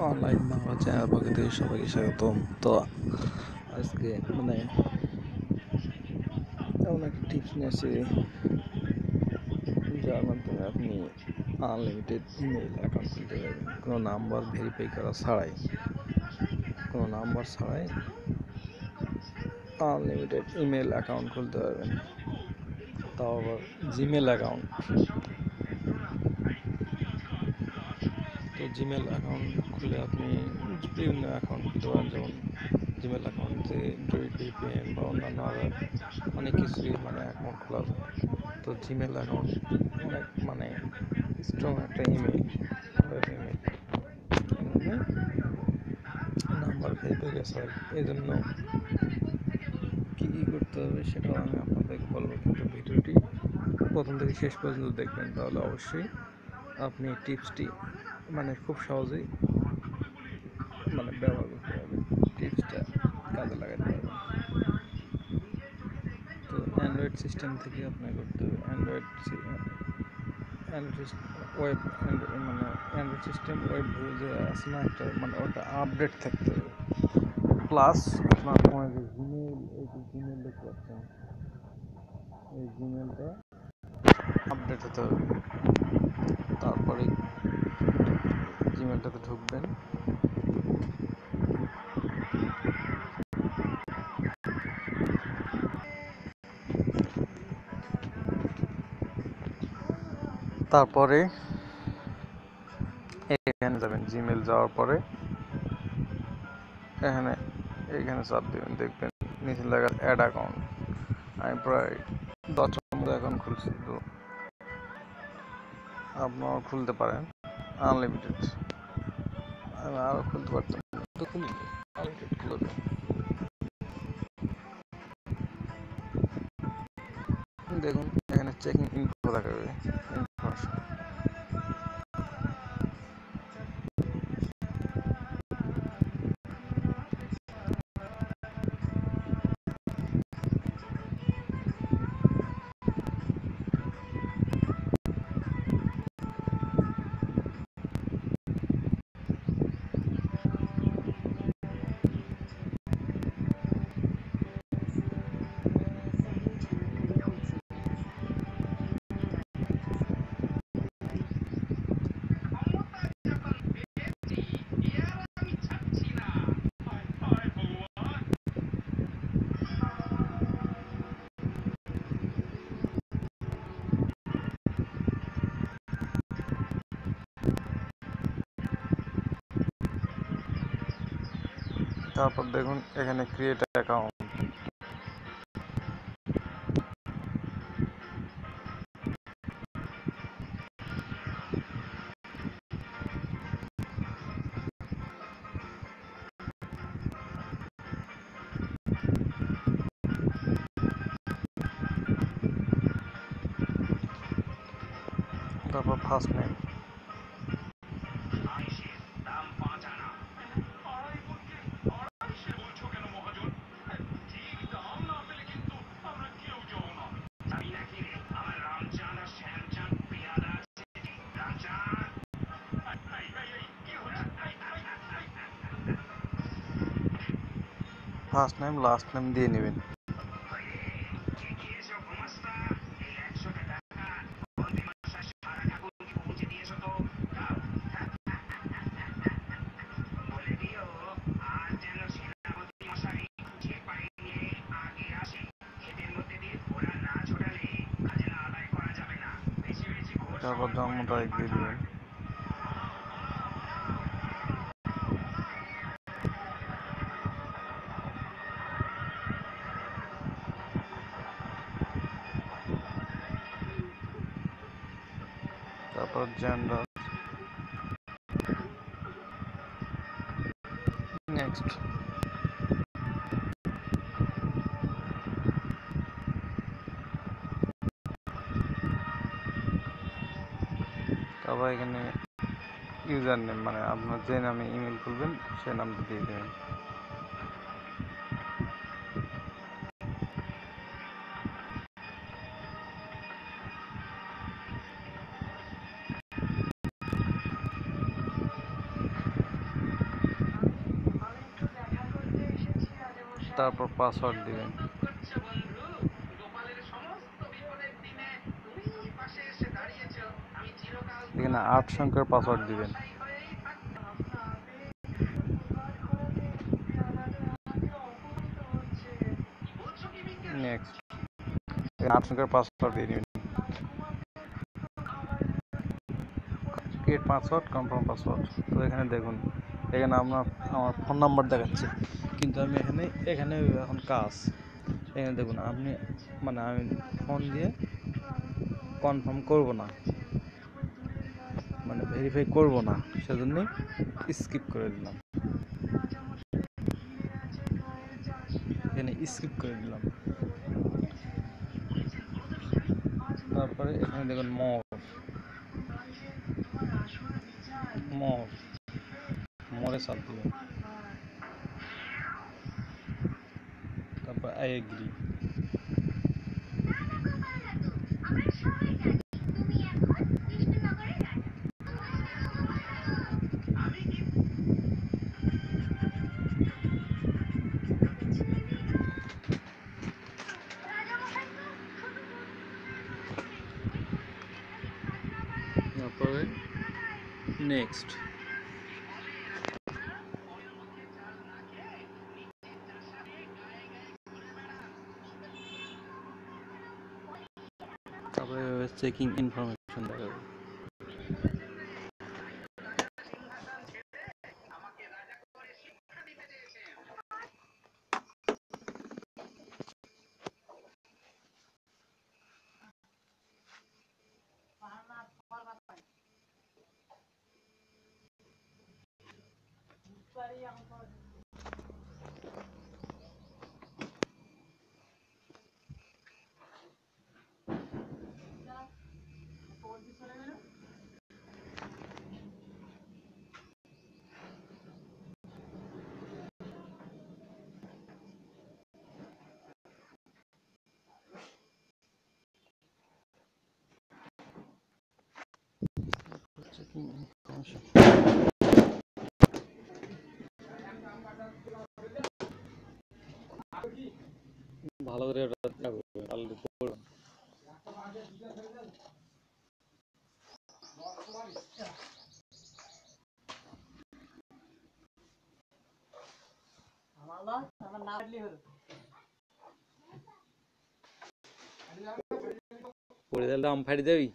Online Bangla channel পক্ষ থেকে সবাইকে স্বাগতম। তো আজকে এমন একটা টিপস নিয়ে আসছি যার মাধ্যমে আপনি আনলিমিটেড ইমেল অ্যাকাউন্ট খুলতে পারবেন কোনো নাম্বার ভেরিফাই করা ছাড়াই। আনলিমিটেড ইমেল অ্যাকাউন্ট খুলতে পারবেন, তাও আবার জিমেল অ্যাকাউন্ট। তো জিমেল অ্যাকাউন্ট খুলে আপনি বিভিন্ন অ্যাকাউন্ট খুলতে পারেন, যেমন জিমেল অ্যাকাউন্টে ডুইট ভিপিএন বা অন্যান্য আরও অনেক কিছুই অ্যাকাউন্ট খোলা যায়। তো জিমেল অ্যাকাউন্ট অনেক স্ট্রং একটা email, web email. Number verify করা, এই জন্য কী কী করতে হবে সেটাও আমি আপনাদেরকে বলবো, কিন্তু ভিডিওটি প্রথম থেকে শেষ পর্যন্ত দেখবেন, তাহলে অবশ্যই আপনি টিপসটি খুব সহজেই ব্যবহার করতে পারবেন, টিপসটা কাজে লাগাতে পারবেন। তো অ্যান্ড্রয়েড সিস্টেম থেকে আপনার করতে হবে। Android web Android system web view যে আছে না একটা, ওটা আপডেট থাকতে হবে। প্লাস আপনার ফোনে যে জিমেল, এই যে জিমেল দেখতে পাচ্ছেন, এই জিমেলটা আপডেট হতে হবে। তারপরে জিমেলটাতে ঢুকবেন, তারপরে এখানে যাবেন। জিমেল যাওয়ার পরে এখানে চাপ দেবেন, দেখবেন নিচে লেখা অ্যাড অ্যাকাউন্ট। আমি প্রায় 10টার মতো অ্যাকাউন্ট খুলছি, তো আপনারাও খুলতে পারেন আনলিমিটেড। আমি আরও খুলতে পারতাম, তো খুলিনি, আনলিমিটেড খুলে দেন। দেখুন এখানে চেকিং ইনফো দেখাবে, ইনফরমেশন। তারপর দেখুন এখানে ক্রিয়েট অ্যাকাউন্ট। তারপর first name, first name last name দিয়ে নেবেন। তারপর জন্ম তারিখ দিয়ে দেবেন। তারপর জেন্ডার, নেক্সট। তারপর এখানে ইউজার নেম, আপনার যে নামে ইমেল খুলবেন সে নামটা দিয়ে দেবেন। তারপর পাসওয়ার্ড দিবেন। এখানে 8 সংখ্যার পাসওয়ার্ড দিবেন। নেক্সট 8 সংখ্যার পাসওয়ার্ড দিয়ে দিবেন। Create password, confirm password. তো এখানে দেখুন, এখানে আমার ফোন নাম্বার দেখাচ্ছে, কিন্তু আমি এখানে এখন কাজ, এখানে দেখুন আপনি আমি ফোন দিয়ে কনফার্ম করব না, ভেরিফাই করব না, সেজন্যই স্কিপ করে দিলাম। এখানে স্কিপ করে দিলাম। তারপরে এখানে দেখুন মোরে চাপ দিবেন। তারপর আই এগ্রি। তারপরে নেক্সট। তারপরে চেকিং ইনফরমেশন দেখাবে। ভালো করে পড়ে দিলে আম ফাড়ি দেবি।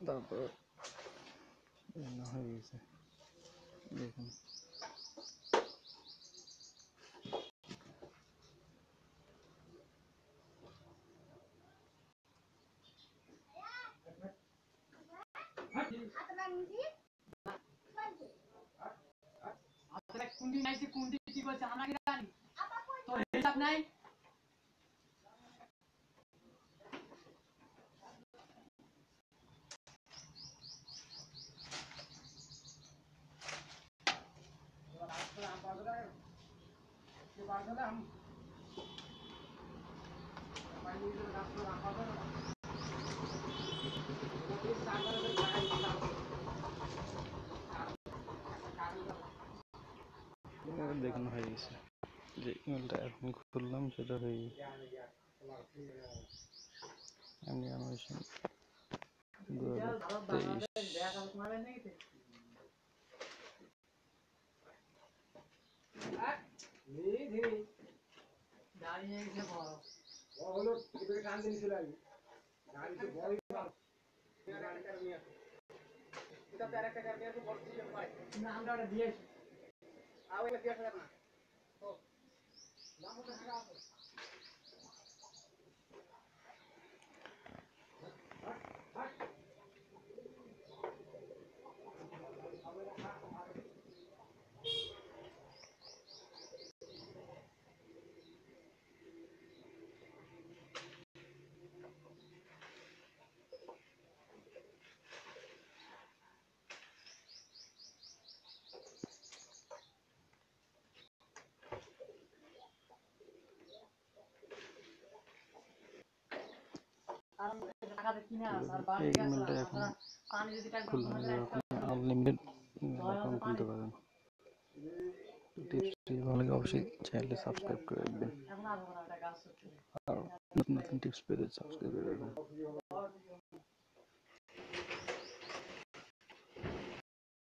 তারপর হয়ে গেছে দেখুন। দেখুন হয়ে গেছে, যে ইমেলটা এখন খুললাম সেটা হয়ে গেছে। অ্যানিমেশন 2023। এই ইমেলটা এখন খুললে আপনি আনলিমিটেড অ্যাকাউন্ট খুলতে পারেন। টিপসটি ভালো লাগে অবশ্যই চ্যানেলটি সাবস্ক্রাইব করে রাখবেন, আর নতুন নতুন টিপস পেতে সাবস্ক্রাইব করে রাখবেন।